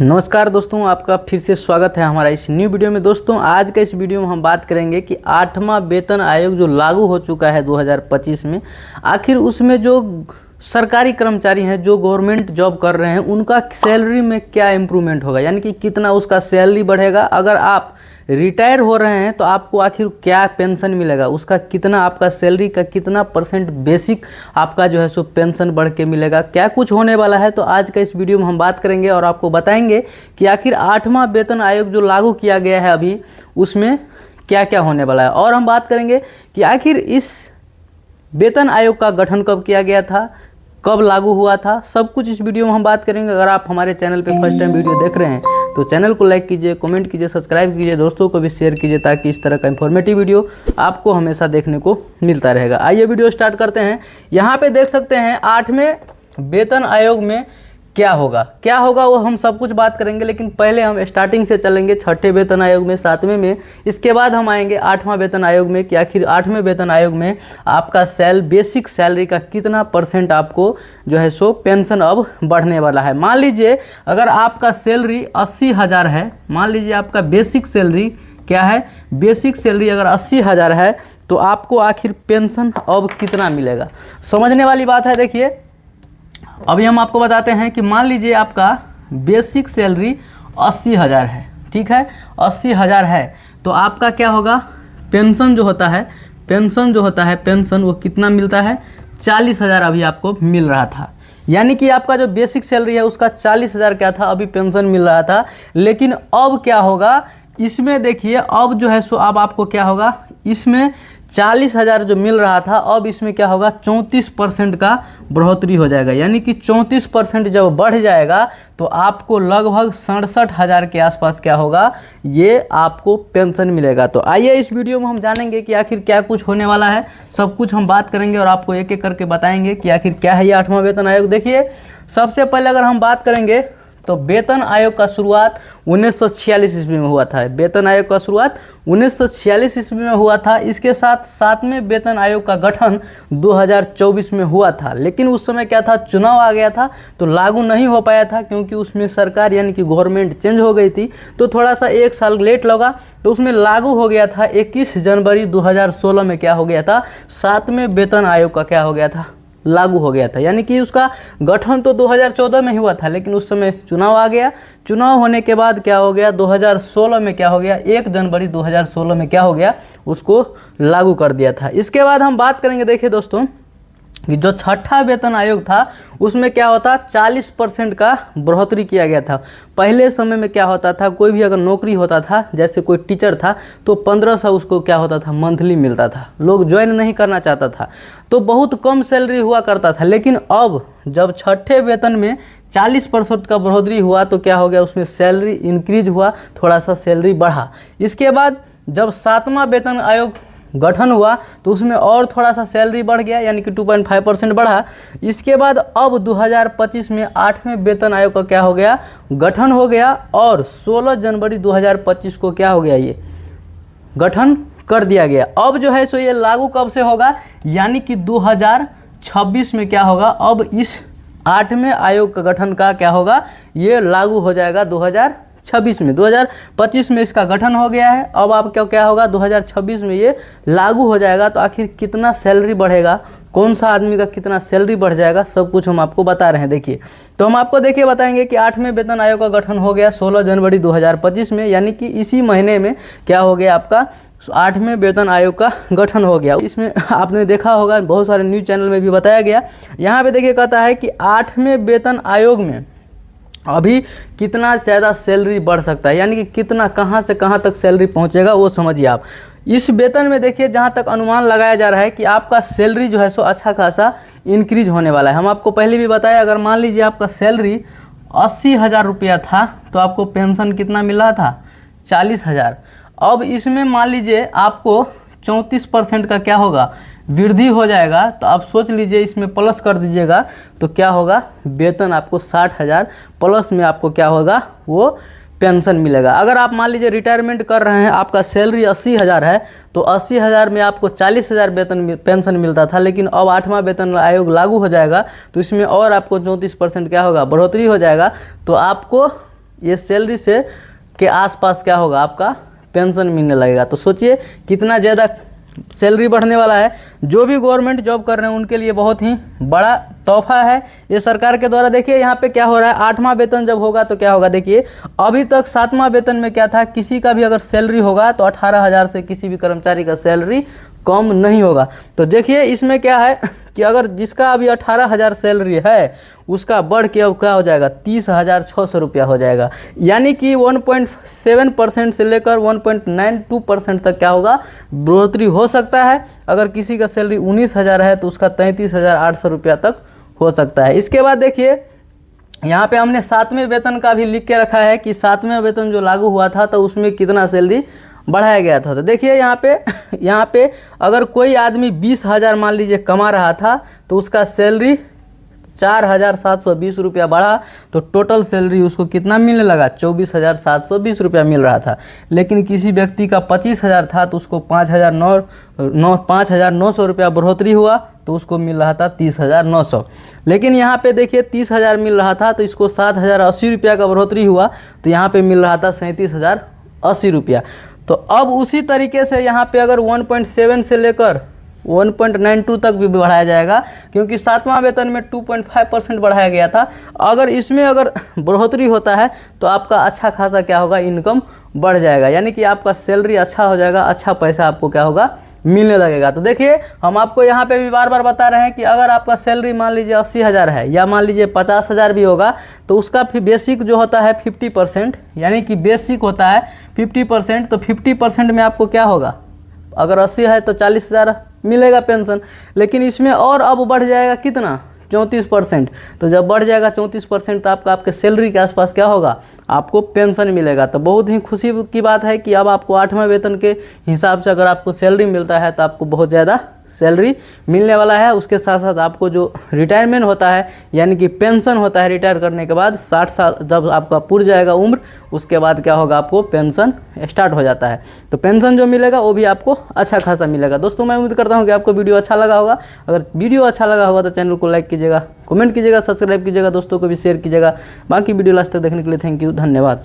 नमस्कार दोस्तों, आपका फिर से स्वागत है हमारा इस न्यू वीडियो में। दोस्तों आज के इस वीडियो में हम बात करेंगे कि 8वां वेतन आयोग जो लागू हो चुका है 2025 में, आखिर उसमें जो सरकारी कर्मचारी हैं जो गवर्नमेंट जॉब कर रहे हैं उनका सैलरी में क्या इम्प्रूवमेंट होगा, यानी कि कितना उसका सैलरी बढ़ेगा। अगर आप रिटायर हो रहे हैं तो आपको आखिर क्या पेंशन मिलेगा, उसका कितना आपका सैलरी का कितना परसेंट बेसिक आपका जो है सो पेंशन बढ़ के मिलेगा, क्या कुछ होने वाला है। तो आज का इस वीडियो में हम बात करेंगे और आपको बताएंगे कि आखिर 8वां वेतन आयोग जो लागू किया गया है अभी उसमें क्या क्या होने वाला है। और हम बात करेंगे कि आखिर इस वेतन आयोग का गठन कब किया गया था, कब लागू हुआ था, सब कुछ इस वीडियो में हम बात करेंगे। अगर आप हमारे चैनल पे फर्स्ट टाइम वीडियो देख रहे हैं तो चैनल को लाइक कीजिए, कमेंट कीजिए, सब्सक्राइब कीजिए, दोस्तों को भी शेयर कीजिए ताकि इस तरह का इंफॉर्मेटिव वीडियो आपको हमेशा देखने को मिलता रहेगा। आइए वीडियो स्टार्ट करते हैं। यहाँ पे देख सकते हैं 8वें वेतन आयोग में क्या होगा वो हम सब कुछ बात करेंगे, लेकिन पहले हम स्टार्टिंग से चलेंगे 6ठे वेतन आयोग में, 7वें में, इसके बाद हम आएंगे 8वां वेतन आयोग में कि आखिर 8वें वेतन आयोग में आपका बेसिक सैलरी का कितना परसेंट आपको जो है सो पेंशन अब बढ़ने वाला है। मान लीजिए अगर आपका सैलरी 80,000 है, मान लीजिए आपका बेसिक सैलरी क्या है, बेसिक सैलरी अगर 80,000 है तो आपको आखिर पेंशन अब कितना मिलेगा, समझने वाली बात है। देखिए अभी हम आपको बताते हैं कि मान लीजिए आपका बेसिक सैलरी 80,000 है, ठीक है, 80,000 है तो आपका क्या होगा, पेंशन जो होता है पेंशन वो कितना मिलता है, 40,000 अभी आपको मिल रहा था। यानी कि आपका जो बेसिक सैलरी है उसका 40,000 क्या था, अभी पेंशन मिल रहा था। लेकिन अब क्या होगा इसमें, देखिए अब जो है सो अब आपको क्या होगा, इसमें 40,000 जो मिल रहा था अब इसमें क्या होगा 34% का बढ़ोतरी हो जाएगा। यानी कि 34% जब बढ़ जाएगा तो आपको लगभग 67,000 के आसपास क्या होगा, ये आपको पेंशन मिलेगा। तो आइए इस वीडियो में हम जानेंगे कि आखिर क्या कुछ होने वाला है, सब कुछ हम बात करेंगे और आपको एक एक करके बताएंगे कि आखिर क्या है ये 8वां वेतन आयोग। देखिए सबसे पहले अगर हम बात करेंगे तो वेतन आयोग का शुरुआत 1946 ईस्वी में हुआ था। वेतन आयोग का शुरुआत 1946 ईस्वी में हुआ था। इसके साथ 7वें वेतन आयोग का गठन 2024 में हुआ था, लेकिन उस समय क्या था, चुनाव आ गया था तो लागू नहीं हो पाया था, क्योंकि उसमें सरकार यानी कि गवर्नमेंट चेंज हो गई थी तो थोड़ा सा एक साल लेट लगा, तो उसमें लागू हो गया था 21 जनवरी 2016 में क्या हो गया था, 7वें वेतन आयोग का क्या हो गया था, लागू हो गया था। यानी कि उसका गठन तो 2014 में हुआ था, लेकिन उस समय चुनाव आ गया। चुनाव होने के बाद क्या हो गया, 2016 में क्या हो गया, 1 जनवरी 2016 में क्या हो गया, उसको लागू कर दिया था। इसके बाद हम बात करेंगे, देखिए दोस्तों कि जो 6ठा वेतन आयोग था उसमें क्या होता, 40% का बढ़ोतरी किया गया था। पहले समय में क्या होता था, कोई भी अगर नौकरी होता था, जैसे कोई टीचर था तो 1500 उसको क्या होता था, मंथली मिलता था, लोग ज्वाइन नहीं करना चाहता था तो बहुत कम सैलरी हुआ करता था। लेकिन अब जब 6ठे वेतन में 40% का बढ़ोतरी हुआ तो क्या हो गया, उसमें सैलरी इंक्रीज हुआ, थोड़ा सा सैलरी बढ़ा। इसके बाद जब 7वां वेतन आयोग गठन हुआ तो उसमें और थोड़ा सा सैलरी बढ़ गया, यानी कि 2.5% बढ़ा। इसके बाद अब 2025 में 8वें वेतन आयोग का क्या हो गया, गठन हो गया और 16 जनवरी 2025 को क्या हो गया, ये गठन कर दिया गया। अब जो है सो ये लागू कब से होगा, यानी कि 2026 में क्या होगा, अब इस 8वें आयोग का गठन का क्या होगा, ये लागू हो जाएगा 2026 में। 2025 में इसका गठन हो गया है, अब आपका क्या होगा 2026 में ये लागू हो जाएगा। तो आखिर कितना सैलरी बढ़ेगा, कौन सा आदमी का कितना सैलरी बढ़ जाएगा, सब कुछ हम आपको बता रहे हैं। देखिए तो हम आपको देखिए बताएंगे कि 8वें वेतन आयोग का गठन हो गया 16 जनवरी 2025 में, यानी कि इसी महीने में क्या हो गया, आपका 8वें वेतन आयोग का गठन हो गया। इसमें आपने देखा होगा बहुत सारे न्यूज़ चैनल में भी बताया गया। यहाँ पे देखिए कहता है कि 8वें वेतन आयोग में अभी कितना ज़्यादा सैलरी बढ़ सकता है, यानी कि कितना कहाँ से कहाँ तक सैलरी पहुँचेगा वो समझिए आप। इस वेतन में देखिए जहाँ तक अनुमान लगाया जा रहा है कि आपका सैलरी जो है सो अच्छा खासा इंक्रीज होने वाला है। हम आपको पहले भी बताया, अगर मान लीजिए आपका सैलरी 80,000 रुपया था तो आपको पेंशन कितना मिल रहा था, 40,000। अब इसमें मान लीजिए आपको 34% का क्या होगा, वृद्धि हो जाएगा। तो आप सोच लीजिए इसमें प्लस कर दीजिएगा तो क्या होगा, वेतन आपको 60,000 प्लस में आपको क्या होगा, वो पेंशन मिलेगा। अगर आप मान लीजिए रिटायरमेंट कर रहे हैं, आपका सैलरी 80,000 है तो 80,000 में आपको 40,000 वेतन पेंशन मिलता था, लेकिन अब 8वां वेतन आयोग लागू हो जाएगा तो इसमें और आपको 34% क्या होगा, बढ़ोतरी हो जाएगा। तो आपको ये सैलरी से के आसपास क्या होगा, आपका पेंशन मिलने लगेगा। तो सोचिए कितना ज़्यादा सैलरी बढ़ने वाला है। जो भी गवर्नमेंट जॉब कर रहे हैं उनके लिए बहुत ही बड़ा तोहफा है ये सरकार के द्वारा। देखिए यहाँ पे क्या हो रहा है, 8वां वेतन जब होगा तो क्या होगा, देखिए अभी तक 7वां वेतन में क्या था, किसी का भी अगर सैलरी होगा तो 18,000 से किसी भी कर्मचारी का सैलरी कम नहीं होगा। तो देखिए इसमें क्या है कि अगर जिसका अभी 18,000 सैलरी है उसका बढ़ के अब क्या हो जाएगा, 30,600 रुपया हो जाएगा। यानी कि 1.7% से लेकर 1.92% तक क्या होगा, बढ़ोतरी हो सकता है। अगर किसी का सैलरी 19,000 है तो उसका 33,800 रुपया तक हो सकता है। इसके बाद देखिए यहाँ पे हमने 7वें वेतन का भी लिख के रखा है कि 7वें वेतन जो लागू हुआ था तो उसमें कितना सैलरी बढ़ाया गया था। तो देखिए यहाँ पे अगर कोई आदमी 20,000 मान लीजिए कमा रहा था तो उसका सैलरी 4,720 रुपया बढ़ा तो टोटल सैलरी उसको कितना मिलने लगा, 24,720 रुपया मिल रहा था। लेकिन किसी व्यक्ति का 25,000 था तो उसको 5,900 रुपया बढ़ोतरी हुआ तो उसको मिल रहा था 30,900। लेकिन यहाँ पे देखिए 30,000 मिल रहा था तो इसको 7,080 रुपया का बढ़ोतरी हुआ तो यहाँ पे मिल रहा था 37,080 रुपया। तो अब उसी तरीके से यहाँ पे अगर 1.7 से लेकर 1.92 तक भी बढ़ाया जाएगा, क्योंकि 7वां वेतन में 2.5% बढ़ाया गया था। अगर इसमें अगर बढ़ोतरी होता है तो आपका अच्छा खासा क्या होगा, इनकम बढ़ जाएगा। यानी कि आपका सैलरी अच्छा हो जाएगा, अच्छा पैसा आपको क्या होगा, मिलने लगेगा। तो देखिए हम आपको यहाँ पे भी बार बार बता रहे हैं कि अगर आपका सैलरी मान लीजिए 80,000 है या मान लीजिए 50,000 भी होगा तो उसका फिर बेसिक जो होता है 50%, यानी कि बेसिक होता है 50%। तो 50% में आपको क्या होगा, अगर 80 है तो 40,000 मिलेगा पेंशन। लेकिन इसमें और अब बढ़ जाएगा कितना, 34%। तो जब बढ़ जाएगा 34% तो आपके सैलरी के आसपास क्या होगा, आपको पेंशन मिलेगा। तो बहुत ही खुशी की बात है कि अब आपको 8वें वेतन के हिसाब से अगर आपको सैलरी मिलता है तो आपको बहुत ज़्यादा सैलरी मिलने वाला है। उसके साथ साथ आपको जो रिटायरमेंट होता है यानी कि पेंशन होता है रिटायर करने के बाद, 60 साल जब आपका पूर जाएगा उम्र, उसके बाद क्या होगा, आपको पेंशन स्टार्ट हो जाता है। तो पेंशन जो मिलेगा वो भी आपको अच्छा खासा मिलेगा। दोस्तों मैं उम्मीद करता हूँ कि आपको वीडियो अच्छा लगा होगा। अगर वीडियो अच्छा लगा होगा तो चैनल को लाइक कीजिएगा, कमेंट कीजिएगा, सब्सक्राइब कीजिएगा, दोस्तों को भी शेयर कीजिएगा। बाकी वीडियो लास्ट तक देखने के लिए थैंक यू, धन्यवाद।